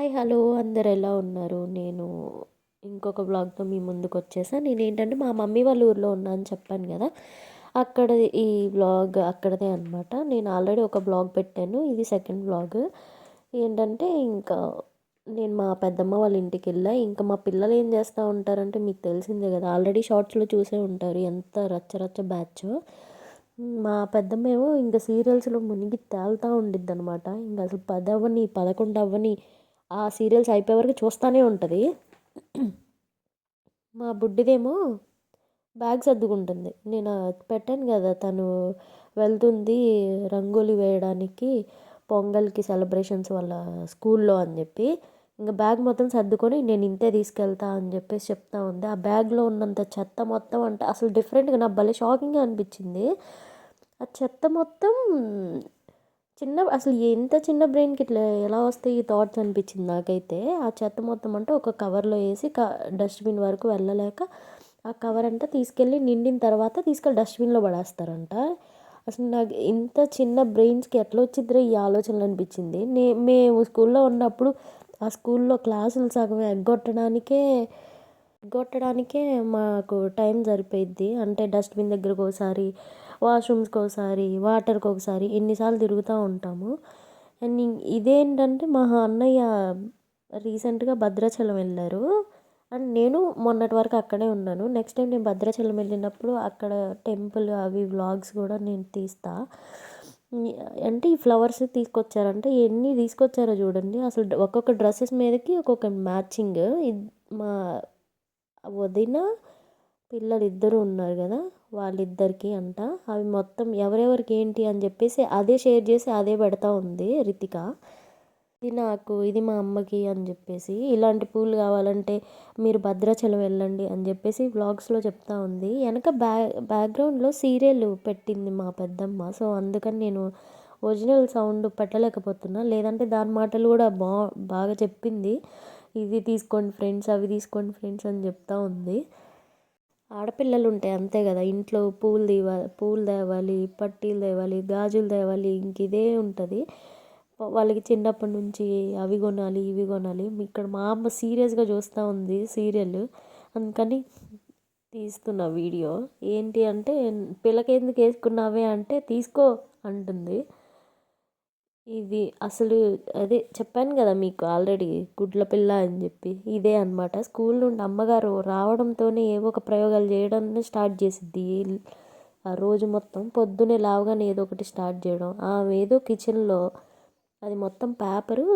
Hi hello అందరు ఎలా ఉన్నారు? నేను ఇంకొక వ్లాగ్తో మీ ముందుకు వచ్చేసాను. నేనేంటంటే మా మమ్మీ వాళ్ళ ఊర్లో ఉన్నా అని చెప్పాను కదా, అక్కడ ఈ వ్లాగ్ అక్కడదే అనమాట. నేను ఆల్రెడీ ఒక వ్లాగ్ పెట్టాను, ఇది సెకండ్ వ్లాగ్. ఏంటంటే ఇంకా నేను మా పెద్దమ్మ వాళ్ళ ఇంటికి వెళ్ళా. ఇంకా మా పిల్లలు ఏం చేస్తూ ఉంటారంటే మీకు తెలిసిందే కదా, ఆల్రెడీ షార్ట్స్లో చూసే ఉంటారు ఎంత రచ్చ రచ్చ బ్యాచ్. మా పెద్దమ్మేమో ఇంకా సీరియల్స్లో మునిగి తేలుతూ ఉండిద్ది అనమాట. ఇంకా అసలు 10 అవ్వని 11 అవ్వని ఆ సీరియల్స్ అయిపోయే వరకు చూస్తూనే ఉంటుంది. మా బుడ్డిదేమో బ్యాగ్ సర్దుకుంటుంది. నేను పెట్టాను కదా, తను వెళ్తుంది రంగోలి వేయడానికి పొంగల్కి సెలబ్రేషన్స్ వాళ్ళ స్కూల్లో అని చెప్పి. ఇంకా బ్యాగ్ మొత్తం సర్దుకొని నేను ఇంతే తీసుకెళ్తా అని చెప్పేసి చెప్తా ఉంది. ఆ బ్యాగ్లో ఉన్నంత చెత్త మొత్తం అంటే అసలు డిఫరెంట్గా నాకు భలే షాకింగ్గా అనిపించింది. ఆ చెత్త మొత్తం అసలు ఎంత చిన్న బ్రెయిన్కి ఇట్లా ఎలా వస్తాయి ఈ థాట్స్ అనిపించింది నాకైతే. ఆ చెత్త మొత్తం అంటే ఒక కవర్లో వేసి డస్ట్బిన్ వరకు వెళ్ళలేక ఆ కవర్ అంతా తీసుకెళ్ళి నిండిన తర్వాత తీసుకెళ్ళి డస్ట్బిన్లో పడేస్తారంట. అసలు నాకు ఇంత చిన్న బ్రెయిన్స్కి ఎట్లా వచ్చిద్దిరా ఈ ఆలోచనలు అనిపించింది. మేము స్కూల్లో ఉన్నప్పుడు ఆ స్కూల్లో క్లాసులు సగం ఎగ్గొట్టడానికే మాకు టైం సరిపోయిద్ది. అంటే డస్ట్బిన్ దగ్గరకు ఒకసారి, వాష్రూమ్స్కి ఒకసారి, వాటర్కి ఒకసారి ఎన్నిసార్లు తిరుగుతూ ఉంటాము. అండ్ ఇదేంటంటే మా అన్నయ్య రీసెంట్గా భద్రాచలం వెళ్ళారు. అండ్ నేను మొన్నటి వరకు అక్కడే ఉన్నాను. నెక్స్ట్ టైం నేను భద్రాచలం వెళ్ళినప్పుడు అక్కడ టెంపుల్ అవి వ్లాగ్స్ కూడా నేను తీస్తా. అంటే ఈ ఫ్లవర్స్ తీసుకొచ్చారంటే ఎన్ని తీసుకొచ్చారో చూడండి. అసలు ఒక్కొక్క డ్రెస్సెస్ మీదకి ఒక్కొక్క మ్యాచింగ్. మా వదిన పిల్లలు ఇద్దరు ఉన్నారు కదా, వాళ్ళిద్దరికి అంట అవి మొత్తం ఎవరెవరికి ఏంటి అని చెప్పేసి అదే షేర్ చేసి అదే పెడతా ఉంది రితిక. ఇది నాకు, ఇది మా అమ్మకి అని చెప్పేసి, ఇలాంటి పూలు కావాలంటే మీరు భద్రాచలం వెళ్ళండి అని చెప్పేసి వ్లాగ్స్లో చెప్తా ఉంది. వెనక బ్యాక్గ్రౌండ్లో సీరియల్ పెట్టింది మా పెద్దమ్మ. సో అందుకని నేను ఒరిజినల్ సౌండ్ పెట్టలేకపోతున్నా, లేదంటే దాని మాటలు కూడా బాగా చెప్పింది. ఇది తీసుకోండి ఫ్రెండ్స్, అవి తీసుకోండి ఫ్రెండ్స్ అని చెప్తా ఉంది. ఆడపిల్లలు ఉంటే అంతే కదా, ఇంట్లో పూలు తేవాలి, పట్టీలు తేవాలి, గాజులు తేవాలి, ఇంక ఇదే ఉంటుంది వాళ్ళకి చిన్నప్పటి నుంచి. అవి కొనాలి, ఇవి కొనాలి. ఇక్కడ మా అమ్మ సీరియస్గా చూస్తూ ఉంది సీరియల్, అందుకని తీస్తున్న వీడియో. ఏంటి అంటే పిల్లకెందుకు వేసుకున్నావే అంటే తీసుకో అంటుంది. ఇది అసలు అదే చెప్పాను కదా మీకు ఆల్రెడీ, గుడ్ల పిల్ల అని చెప్పి. ఇదే అనమాట, స్కూల్ నుండి అమ్మగారు రావడంతోనే ఏవో ఒక ప్రయోగాలు చేయడం స్టార్ట్ చేసిద్ది. ఆ రోజు మొత్తం పొద్దునే లేవగానే ఏదో ఒకటి స్టార్ట్ చేయడం. ఆమె ఏదో కిచెన్లో అది మొత్తం పేపరు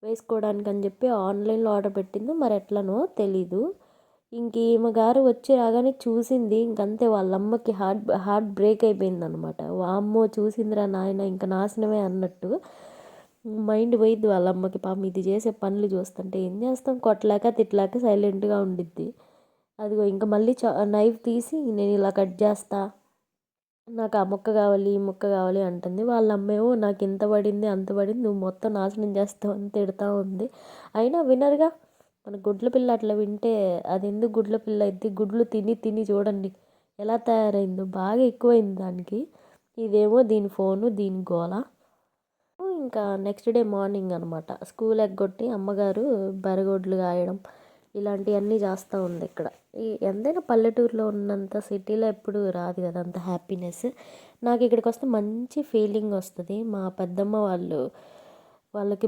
వేసుకోవడానికి అని చెప్పి ఆన్లైన్లో ఆర్డర్ పెట్టిందో మరి ఎట్లనో తెలీదు. ఇంక ఈమె గారు వచ్చి రాగానే చూసింది, ఇంకంతే వాళ్ళ అమ్మకి హార్ట్ బ్రేక్ అయిపోయింది అనమాట. వామ్మో చూసిందిరా నాయన ఇంకా నాశనమే అన్నట్టు మైండ్ పోయిద్ది వాళ్ళ అమ్మకి. పాపం ఇది చేసే పనులు చూస్తుంటే ఏం చేస్తాం, కొట్టలేక తిట్టలేక సైలెంట్గా ఉండిద్ది. అదిగో ఇంకా మళ్ళీ నైఫ్ తీసి నేను ఇలా కట్ చేస్తా, నాకు ఆ ముక్క కావాలి, ఈ ముక్క కావాలి అంటుంది. వాళ్ళ అమ్మేమో నాకు ఇంత పడింది అంత పడింది, నువ్వు మొత్తం నాశనం చేస్తావు అని తిడతా ఉంది. అయినా వినరుగా, మన గుడ్ల పిల్ల అట్లా వింటే అది ఎందుకు గుడ్ల పిల్ల అయితే. గుడ్లు తిని తిని చూడండి ఎలా తయారైందో, బాగా ఎక్కువైంది దానికి. ఇదేమో దీని ఫోను, దీని గోల. ఇంకా నెక్స్ట్ డే మార్నింగ్ అనమాట, స్కూల్ ఎగ్గొట్టి అమ్మగారు బరగొడ్లు కాయడం ఇలాంటివన్నీ చేస్తూ ఉంది ఇక్కడ. ఎంతైనా పల్లెటూరులో ఉన్నంత సిటీలో ఎప్పుడు రాదు కదా అంత హ్యాపీనెస్. నాకు ఇక్కడికి వస్తే మంచి ఫీలింగ్ వస్తుంది. మా పెద్దమ్మ వాళ్ళకి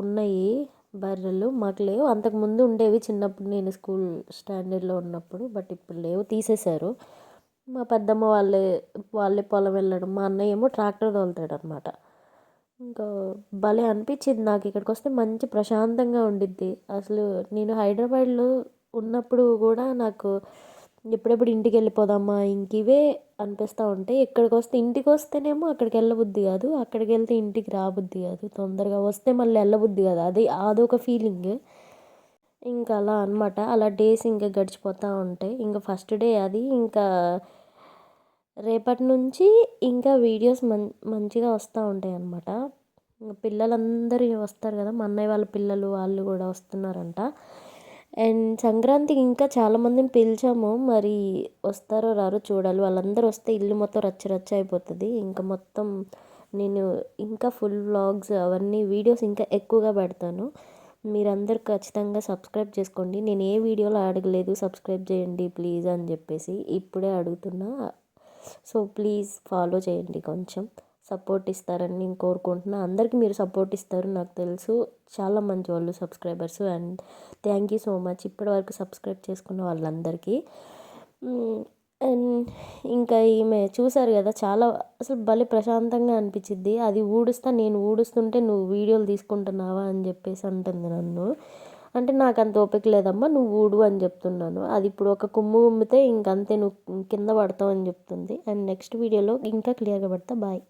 ఉన్నాయి బర్రెలు, మాకు లేవు. అంతకుముందు ఉండేవి చిన్నప్పుడు నేను స్కూల్ స్టాండర్డ్లో ఉన్నప్పుడు, బట్ ఇప్పుడు లేవు, తీసేశారు. మా పెద్దమ్మ వాళ్ళే పొలం వెళ్ళడం, మా అన్నయ్య ఏమో ట్రాక్టర్ తోలుతాడు అనమాట. ఇంకా భలే అనిపించింది నాకు ఇక్కడికి వస్తే, మంచి ప్రశాంతంగా ఉండిద్ది. అసలు నేను హైదరాబాద్లో ఉన్నప్పుడు కూడా నాకు ఎప్పుడెప్పుడు ఇంటికి వెళ్ళిపోదామా ఇంక ఇవే అనిపిస్తూ ఉంటాయి. ఇక్కడికి వస్తే, ఇంటికి వస్తేనేమో అక్కడికి వెళ్ళబుద్ధి కాదు, అక్కడికి వెళ్తే ఇంటికి రాబుద్ధి కాదు, తొందరగా వస్తే మళ్ళీ వెళ్ళబుద్ధి కాదు. అదొక ఫీలింగ్. ఇంకా అలా అనమాట. అలా డేస్ ఇంకా గడిచిపోతూ ఉంటాయి. ఇంకా ఫస్ట్ డే అది. ఇంకా రేపటి నుంచి ఇంకా వీడియోస్ మంచిగా వస్తూ ఉంటాయి అన్నమాట. పిల్లలందరూ వస్తారు కదా, మా అన్నయ్య వాళ్ళ పిల్లలు వాళ్ళు కూడా వస్తున్నారంట. అండ్ సంక్రాంతికి ఇంకా చాలామందిని పిలిచాము, మరి వస్తారో రారో చూడాలి. వాళ్ళందరూ వస్తే ఇల్లు మొత్తం రచ్చ రచ్చ అయిపోతుంది. ఇంకా మొత్తం నేను ఇంకా ఫుల్ వ్లాగ్స్ అవన్నీ వీడియోస్ ఇంకా ఎక్కువగా పెడతాను. మీరందరూ ఖచ్చితంగా సబ్స్క్రైబ్ చేసుకోండి. నేను ఏ వీడియోలో అడగలేదు సబ్స్క్రైబ్ చేయండి ప్లీజ్ అని చెప్పేసి, ఇప్పుడే అడుగుతున్నా. సో ప్లీజ్ ఫాలో చేయండి, కొంచెం సపోర్ట్ ఇస్తారని నేను కోరుకుంటున్నా. అందరికీ మీరు సపోర్ట్ ఇస్తారు నాకు తెలుసు, చాలా మంచి వాళ్ళు subscribers. And thank you so much ఇప్పటివరకు సబ్స్క్రైబ్ చేసుకున్న వాళ్ళందరికీ. అండ్ ఇంకా ఈమె చూసారు కదా, చాలా అసలు భలే ప్రశాంతంగా అనిపించిద్ది. అది ఊడుస్తా, నేను ఊడుస్తుంటే నువ్వు వీడియోలు తీసుకుంటున్నావా అని చెప్పేసి అంటుంది నన్ను. అంటే నాకు అంత ఓపిక లేదమ్మా, నువ్వు ఊడు అని చెప్తున్నాను. అది ఇప్పుడు ఒక కుమ్ము కుమ్మితే ఇంకంతే, నువ్వు కింద పడతావు అని చెప్తుంది. అండ్ నెక్స్ట్ వీడియోలో ఇంకా క్లియర్గా పడతా. బాయ్.